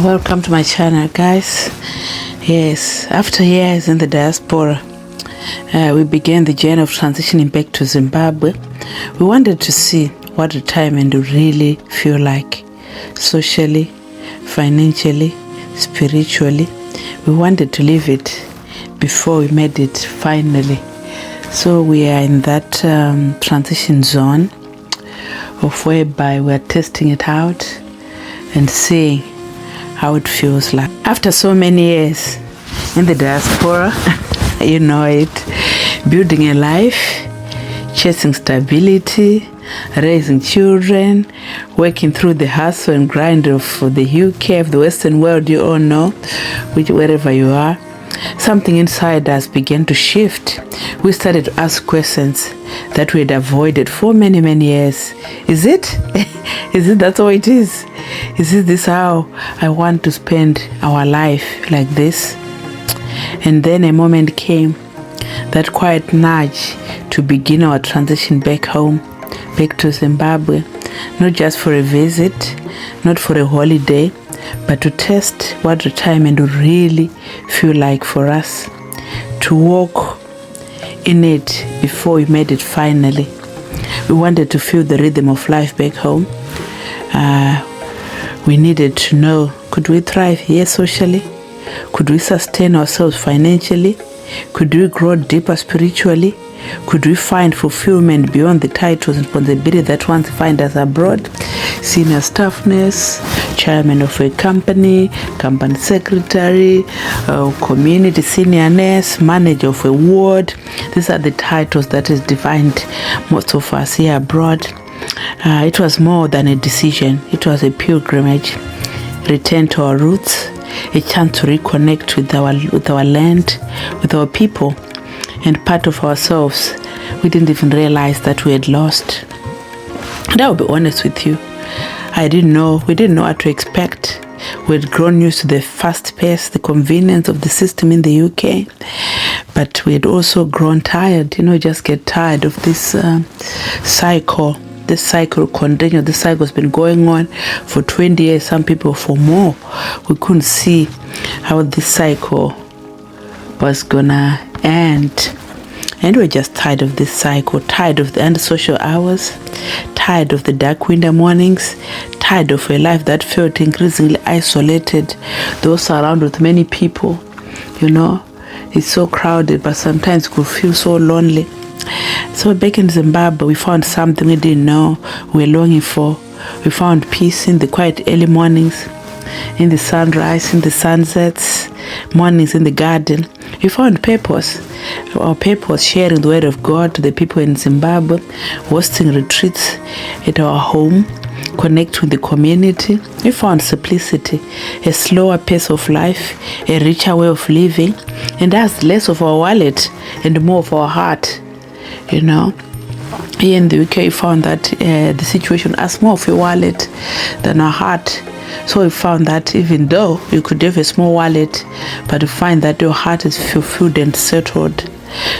Welcome to my channel, guys. Yes, after years in the diaspora, we began the journey of transitioning back to Zimbabwe. We wanted to see what retirement would really feel like, socially, financially, spiritually. We wanted to live it before we made it finally. So we are in that transition zone of whereby we're testing it out and seeing how it feels like. After so many years in the diaspora, you know it, building a life, chasing stability, raising children, working through the hustle and grind of the UK, of the Western world, you all know, wherever you are, something inside us began to shift. We started to ask questions that we had avoided for many, many years. Is it? Is it that's how it is? Is it this how I want to spend our life, like this? And then a moment came, that quiet nudge to begin our transition back home, back to Zimbabwe, not just for a visit, not for a holiday, but to test what retirement would really feel like for us, to walk in it before we made it finally. We wanted to feel the rhythm of life back home. We needed to know, could we thrive here socially? Could we sustain ourselves financially? Could we grow deeper spiritually? Could we find fulfillment beyond the titles and responsibility that once find us abroad? Senior staff nurse, chairman of a company secretary, community senior nurse, manager of a ward. These are the titles that has defined most of us here abroad. It was more than a decision. It was a pilgrimage, return to our roots, a chance to reconnect with our land, with our people, and part of ourselves we didn't even realize that we had lost. And I'll be honest with you, we didn't know what to expect. We had grown used to the fast pace, the convenience of the system in the UK, but we had also grown tired. Just get tired of this cycle. This cycle continued. This cycle has been going on for 20 years, some people for more. We couldn't see how this cycle was gonna end. And we're just tired of this cycle, tired of the antisocial hours, tired of the dark winter mornings, tired of a life that felt increasingly isolated, though surrounded with many people. It's so crowded, but sometimes it could feel so lonely. So back in Zimbabwe, we found something we didn't know we were longing for. We found peace in the quiet early mornings, in the sunrise, in the sunsets, mornings in the garden. We found purpose. Our purpose, sharing the word of God to the people in Zimbabwe, hosting retreats at our home, connect with the community. We found simplicity, a slower pace of life, a richer way of living, and that's less of our wallet and more of our heart. Here in the UK, we found that the situation has more of a wallet than our heart. So we found that even though you could have a small wallet, but you find that your heart is fulfilled and settled.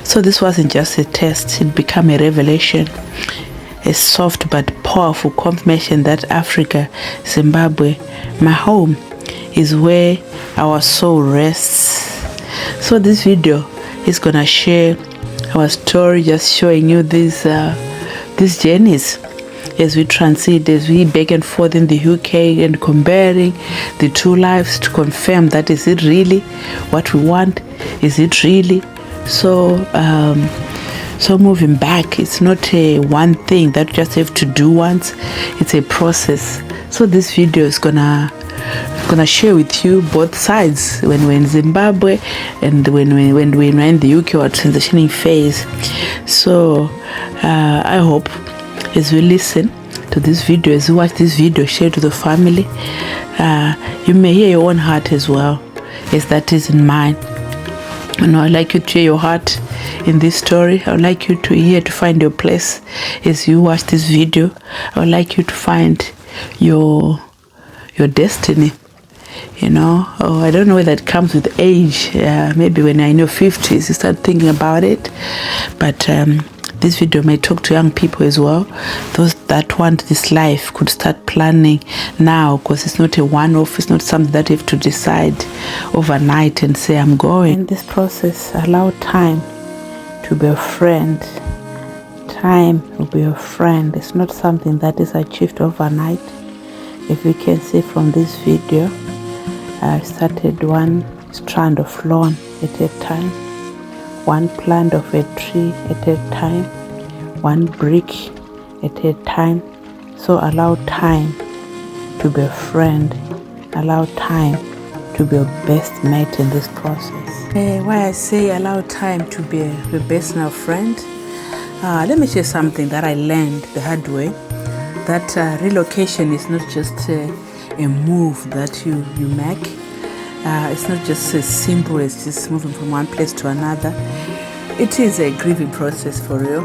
So this wasn't just a test, it became a revelation, a soft but powerful confirmation that Africa, Zimbabwe, my home, is where our soul rests. So this video is gonna share our story, just showing you these journeys as we transit, as we back and forth in the UK, and comparing the two lives to confirm that is it really what we want? Is it really? So moving back, it's not a one thing that you just have to do once. It's a process. So this video is gonna share with you both sides, when we're in Zimbabwe and when we're in the UK or transitioning phase. So I hope as we listen to this video, as you watch this video, share to the family, you may hear your own heart as well as that is in mine. I'd like you to hear your heart in this story. I'd like you to find your place as you watch this video. I would like you to find your destiny. I don't know whether it comes with age. Maybe when you're in your 50s, you start thinking about it. But this video may talk to young people as well. Those that want this life could start planning now, because it's not a one-off. It's not something that you have to decide overnight and say, I'm going. In this process, allow time to be a friend. Time will be a friend. It's not something that is achieved overnight. If you can see from this video, I started one strand of lawn at a time, one plant of a tree at a time, one brick at a time. So allow time to be a friend. Allow time to be your best mate in this process. Why I say allow time to be your best now friend? Let me share something that I learned the hard way. That relocation is not just a move that you make. It's not just as simple as just moving from one place to another. It is a grieving process for real,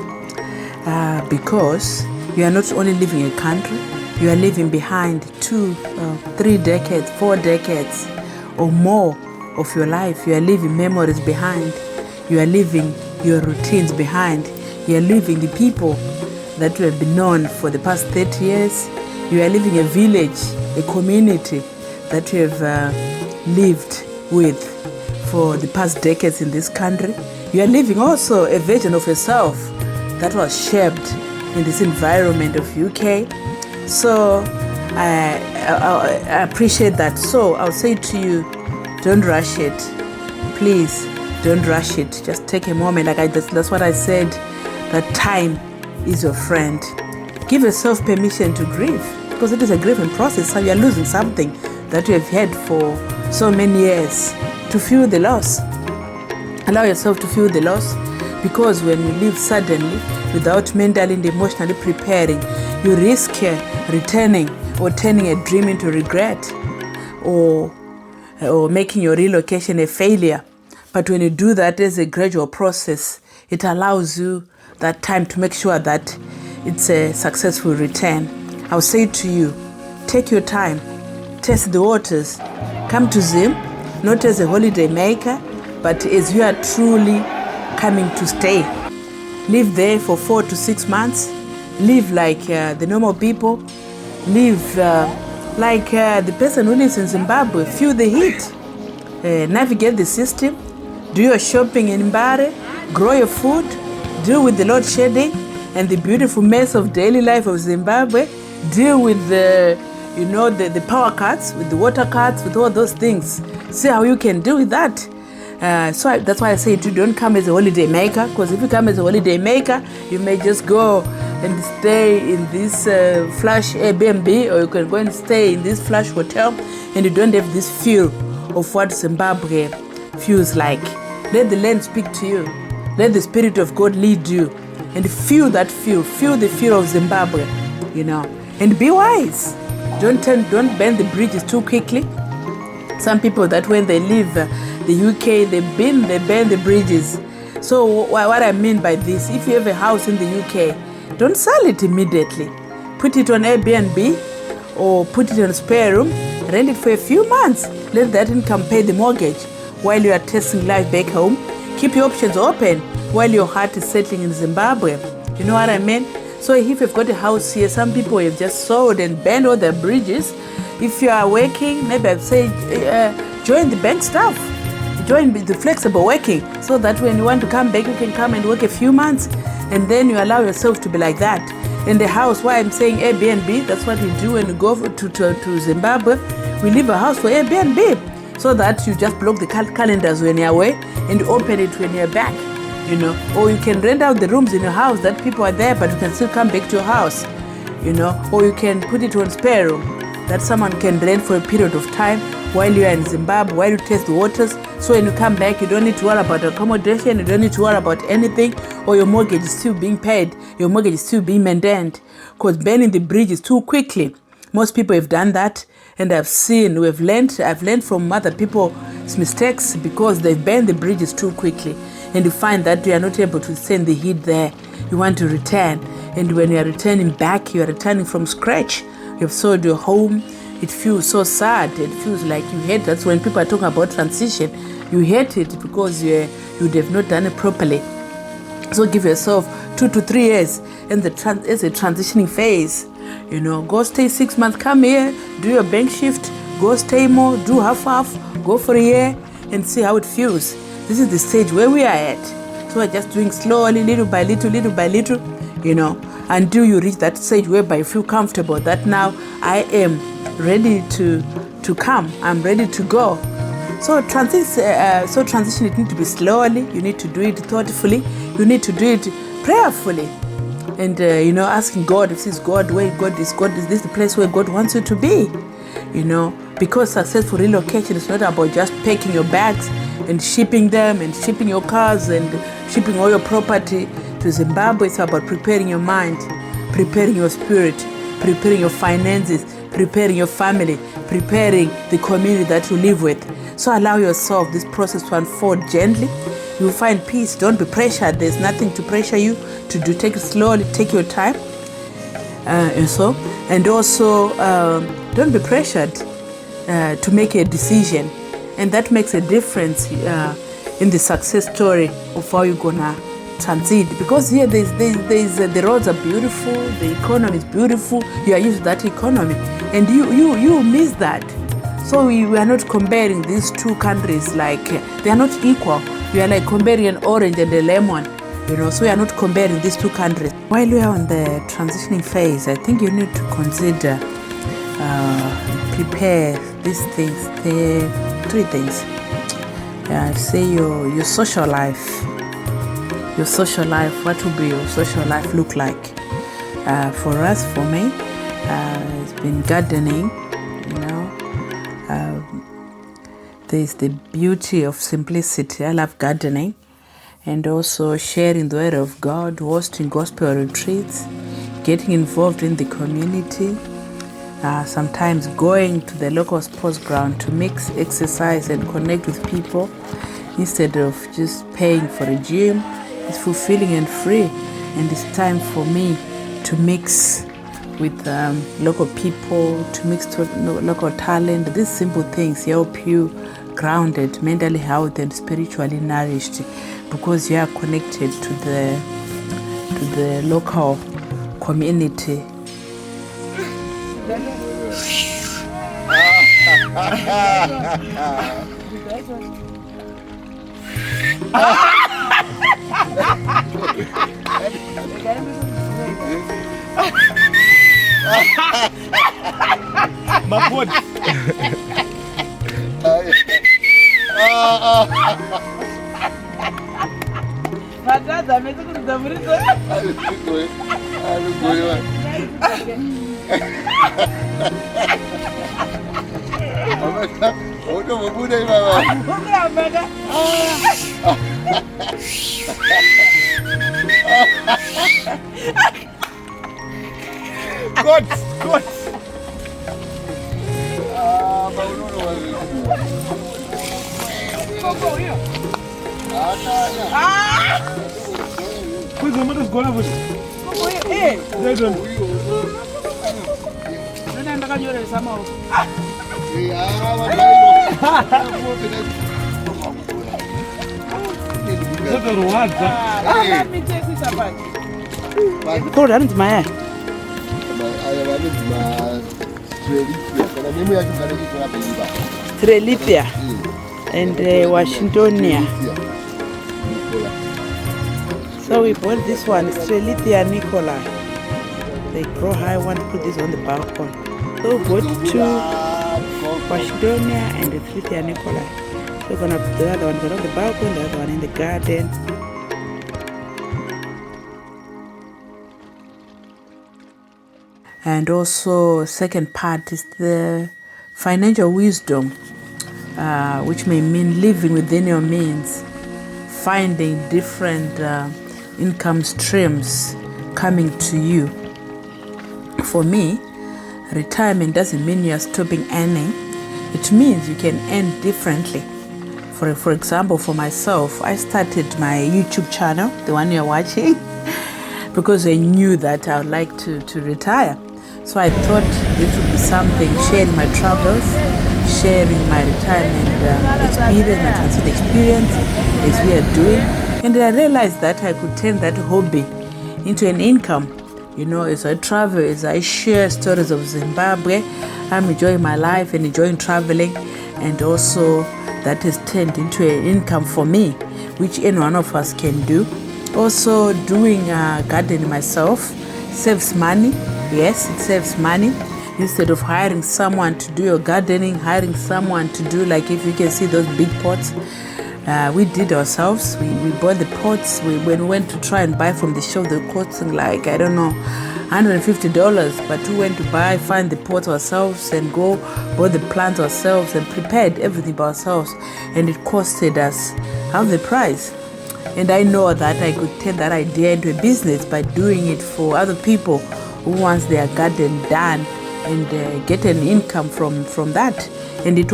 because you are not only leaving a country, you are leaving behind 2, 3 decades, 4 decades or more of your life. You are leaving memories behind. You are leaving your routines behind. You are leaving the people that you have been known for the past 30 years. You are leaving a village, a community that you have lived with for the past decades in this country. You are living also a version of yourself that was shaped in this environment of UK. So I appreciate that. So I'll say to you, don't rush it. Please don't rush it. Just take a moment. That's what I said, that time is your friend. Give yourself permission to grieve, because it is a grieving process. So you are losing something that you have had for so many years. To feel the loss, allow yourself to feel the loss, because when you leave suddenly without mentally and emotionally preparing, you risk returning or turning a dream into regret, or making your relocation a failure. But when you do that as a gradual process, it allows you that time to make sure that it's a successful return. I'll say to you, take your time, test the waters, come to Zim, not as a holiday maker, but as you are truly coming to stay. Live there for 4 to 6 months. Live like the normal people. Live like the person who lives in Zimbabwe. Feel the heat. Navigate the system. Do your shopping in Mbare. Grow your food. Deal with the load shedding and the beautiful mess of daily life of Zimbabwe. Deal with the power cuts, with the water cuts, with all those things. See how you can deal with that. So that's why I say you don't come as a holiday maker, because if you come as a holiday maker, you may just go and stay in this flash Airbnb, or you can go and stay in this flash hotel, and you don't have this feel of what Zimbabwe feels like. Let the land speak to you. Let the Spirit of God lead you, and feel that feel. Feel the feel of Zimbabwe, and be wise. Don't burn the bridges too quickly. Some people that when they leave the UK, they burn the bridges. So what I mean by this, if you have a house in the UK, don't sell it immediately. Put it on Airbnb or put it on a spare room, rent it for a few months. Let that income pay the mortgage while you are testing life back home. Keep your options open while your heart is settling in Zimbabwe. You know what I mean? So if you've got a house here, some people have just sold and burned all their bridges. If you are working, maybe I'd say join the bank staff. Join the flexible working, so that when you want to come back, you can come and work a few months, and then you allow yourself to be like that. In the house, why I'm saying Airbnb, that's what we do when we go to Zimbabwe. We leave a house for Airbnb, so that you just block the calendars when you're away and open it when you're back. Or you can rent out the rooms in your house that people are there, but you can still come back to your house. Or you can put it on spare room that someone can rent for a period of time while you are in Zimbabwe, while you test the waters. So when you come back, you don't need to worry about accommodation, you don't need to worry about anything, or your mortgage is still being paid, your mortgage is still being maintained. Because burning the bridges too quickly, most people have done that, and I've learned from other people's mistakes, because they've burned the bridges too quickly. And you find that you are not able to stand the heat there. You want to return. And when you are returning back, you are returning from scratch. You've sold your home. It feels so sad. It feels like you hate. That's when people are talking about transition. You hate it because you would have not done it properly. So give yourself 2 to 3 years in as a transitioning phase. Go stay 6 months, come here, do your bank shift, go stay more, do half, go for a year and see how it feels. This is the stage where we are at. So we're just doing slowly, little by little, until you reach that stage whereby you feel comfortable that now I am ready to come, I'm ready to go. So transition, it needs to be slowly, you need to do it thoughtfully, you need to do it prayerfully. And, asking God, if this is God, where God is this the place where God wants you to be? Because successful relocation is not about just packing your bags and shipping them and shipping your cars and shipping all your property to Zimbabwe. It's about preparing your mind, preparing your spirit, preparing your finances, preparing your family, preparing the community that you live with. So allow yourself this process to unfold gently. You'll find peace. Don't be pressured. There's nothing to pressure you to do. Take it slowly. Take your time. And also don't be pressured to make a decision. And that makes a difference in the success story of how you're gonna transit. Because here the roads are beautiful, the economy is beautiful. You are used to that economy, and you miss that. So we are not comparing these two countries like they are not equal. We are like comparing an orange and a lemon, So we are not comparing these two countries. While we are on the transitioning phase, I think you need to consider, prepare these things. The 3 things. Say your social life. Your social life. What will be your social life look like? For me, it's been gardening. There's the beauty of simplicity. I love gardening, and also sharing the word of God, hosting gospel retreats, getting involved in the community, sometimes going to the local sports ground to mix exercise and connect with people instead of just paying for a gym. It's fulfilling and free, and it's time for me to mix with local people, to mix to local talent. These simple things help you grounded, mentally healthy and spiritually nourished, because you are connected to the local community. My God. God. Pois é, mas agora você. Como é? Não anda com essa mão. Strelithia and Washingtonia. So we bought this one, Strelithia Nicolai. They grow high. I want to put this on the balcony. So we bought 2 Washingtonia and the Strelithia Nicolai. So we're gonna put the other one on the balcony, the other one in the garden. And also, second part is the financial wisdom, which may mean living within your means, finding different income streams coming to you. For me, retirement doesn't mean you're stopping earning. It means you can earn differently. For example, for myself, I started my YouTube channel, the one you're watching, because I knew that I would like to retire. So I thought this would be something, sharing my travels, sharing my retirement experience, my transit experience, as we are doing. And I realized that I could turn that hobby into an income. As I travel, as I share stories of Zimbabwe, I'm enjoying my life and enjoying traveling, and also that has turned into an income for me, which any one of us can do. Also, doing gardening myself saves money. Yes, it saves money. Instead of hiring someone to do your gardening, hiring someone to do, like, if you can see those big pots, we did ourselves. We bought the pots. When we went to try and buy from the shop, they were costing like, I don't know, $150, but we went to find the pots ourselves and bought the plants ourselves and prepared everything by ourselves, and it costed us half the price. And I know that I could turn that idea into a business by doing it for other people who wants their garden done, and get an income from that. And it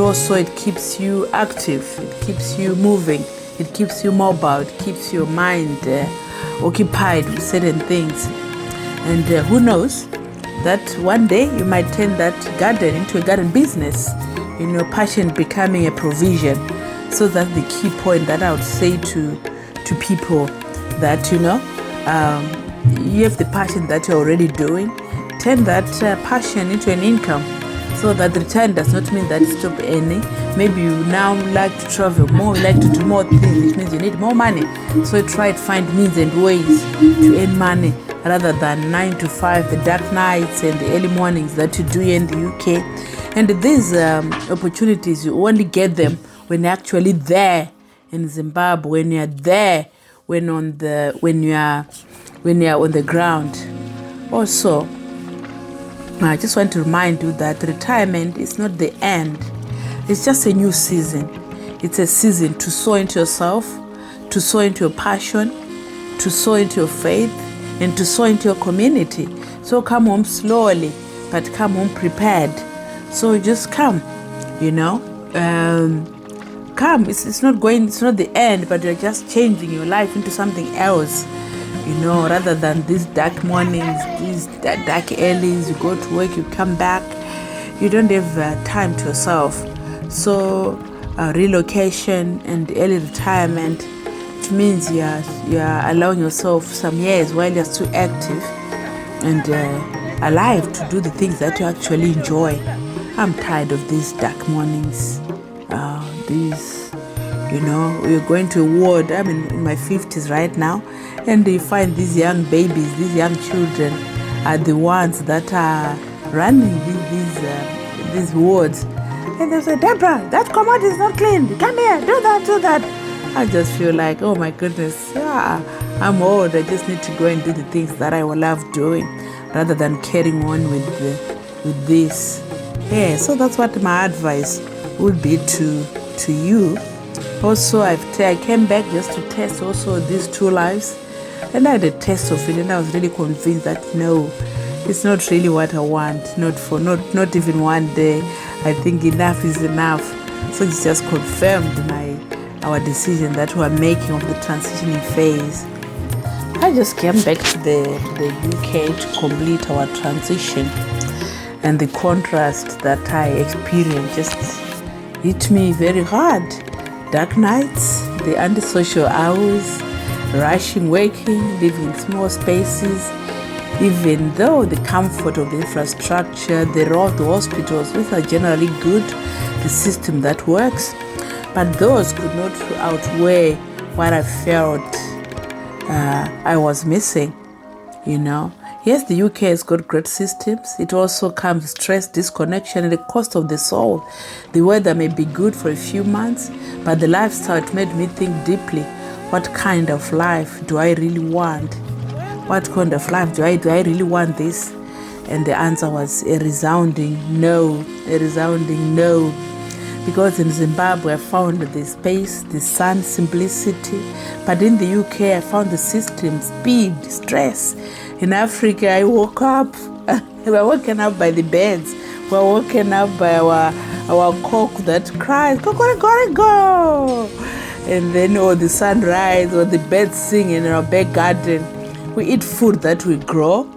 keeps you active, it keeps you moving, it keeps you mobile, it keeps your mind occupied with certain things. And who knows that one day you might turn that garden into a garden business, passion becoming a provision. So that's the key point that I would say to people, that you have the passion that you're already doing. Turn that passion into an income, so that the return does not mean that you stop earning. Maybe you now like to travel more, you like to do more things, which means you need more money. So try to find means and ways to earn money, rather than 9 to 5, the dark nights and the early mornings that you do here in the UK. And these opportunities, you only get them when you're actually there in Zimbabwe, when you're there, when you're on the ground. Also, I just want to remind you that retirement is not the end. It's just a new season. It's a season to sow into yourself, to sow into your passion, to sow into your faith, and to sow into your community. So come home slowly, but come home prepared. So just come, come. It's not the end, but you're just changing your life into something else. Rather than these dark mornings, these dark earlys, you go to work, you come back, you don't have time to yourself. So relocation and early retirement, it means you are allowing yourself some years while you're still active and alive to do the things that you actually enjoy. I'm tired of these dark mornings. We're going to a world. I'm in my 50s right now, and you find these young babies, these young children are the ones that are running these wards. And they say, Deborah, that commodity is not clean. Come here, do that. I just feel like, oh my goodness, I'm old. I just need to go and do the things that I will love doing, rather than carrying on with this. Yeah, so that's what my advice would be to you. Also, I came back just to test also these 2 lives, and I had a taste of it, and I was really convinced that no, it's not really what I want. Not even one day. I think enough is enough. So it's just confirmed our decision that we're making of the transitioning phase. I just came back to the UK to complete our transition, and the contrast that I experienced just hit me very hard. Dark nights, the antisocial hours, rushing, waking, living in small spaces, even though the comfort of the infrastructure, the hospitals, which are generally good, the system that works, but those could not outweigh what I felt I was missing, Yes, the UK has got great systems. It also comes with stress, disconnection, and the cost of the soul. The weather may be good for a few months, but the lifestyle, it made me think deeply. What kind of life do I really want? What kind of life do I really want this? And the answer was a resounding no. Because in Zimbabwe, I found the space, the sun, simplicity. But in the UK, I found the system, speed, stress. In Africa, I woke up. We were woken up by the birds. We were woken up by our cock that cries, go. And then the sunrise, or the birds sing in our back garden. We eat food that we grow.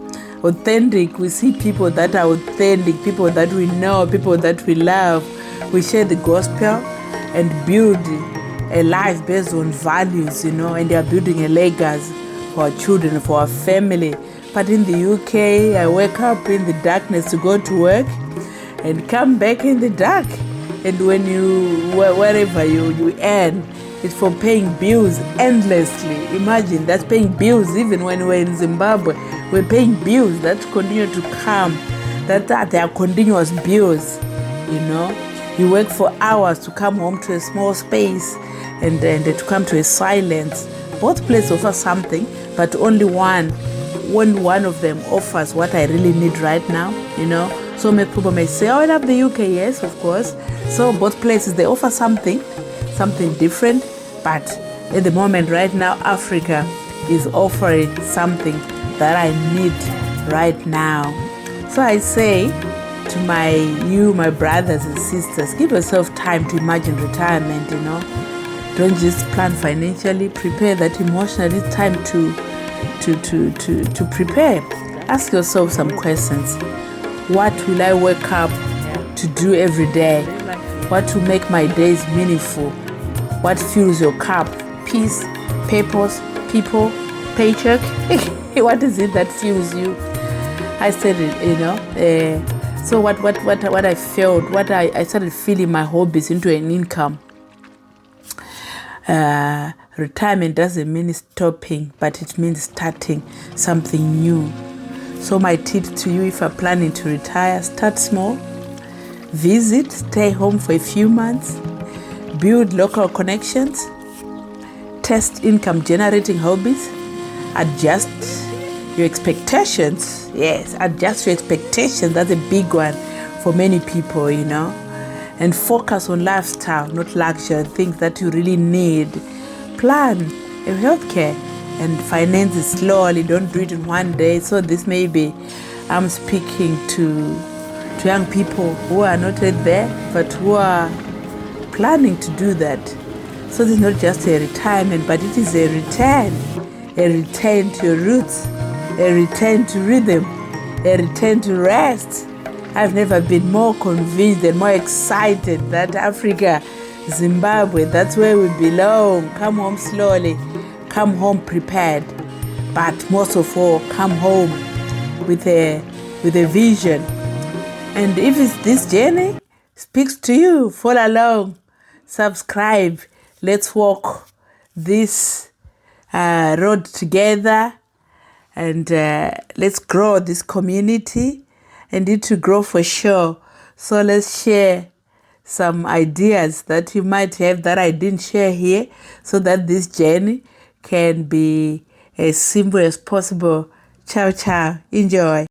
Authentic. We see people that are authentic, people that we know, people that we love. We share the gospel and build a life based on values, and they are building a legacy for our children, for our family. But in the UK, I wake up in the darkness to go to work and come back in the dark. And when wherever you earn, it's for paying bills endlessly. Imagine that's paying bills. Even when we're in Zimbabwe, we're paying bills that continue to come. That they are continuous bills. You work for hours to come home to a small space and to come to a silence. Both places offer something, but only one of them offers what I really need right now. So many people may say, I love the UK. Yes, of course. So both places, they offer something different. But at the moment right now, Africa is offering something that I need right now. So I say to my brothers and sisters, give yourself time to imagine retirement. Don't just plan financially, prepare that emotionally. Time to prepare. Ask yourself some questions. What will I wake up to do every day? What will make my days meaningful? What fills your cup? Peace, purpose, people, paycheck? What is it that fills you? I said it, so what I felt, I started feeling my hobbies into an income. Retirement doesn't mean stopping, but it means starting something new. So my tip to you, if you're planning to retire, start small. Visit, stay home for a few months. Build local connections. Test income generating hobbies. Adjust your expectations. Yes, adjust your expectations. That's a big one for many people, And focus on lifestyle, not luxury, things that you really need. Plan your healthcare and finances slowly. Don't do it in one day. So this may be, I'm speaking to young people who are not yet there, but who are planning to do that. So this is not just a retirement, but it is a return to your roots, a return to rhythm, a return to rest. I've never been more convinced and more excited that Africa, Zimbabwe, that's where we belong. Come home slowly, come home prepared, but most of all, come home with a vision. And if this journey speaks to you, follow along, subscribe. Let's walk this road together, and let's grow this community. And it to grow for sure. So let's share some ideas that you might have that I didn't share here, so that this journey can be as simple as possible. Ciao, ciao. Enjoy.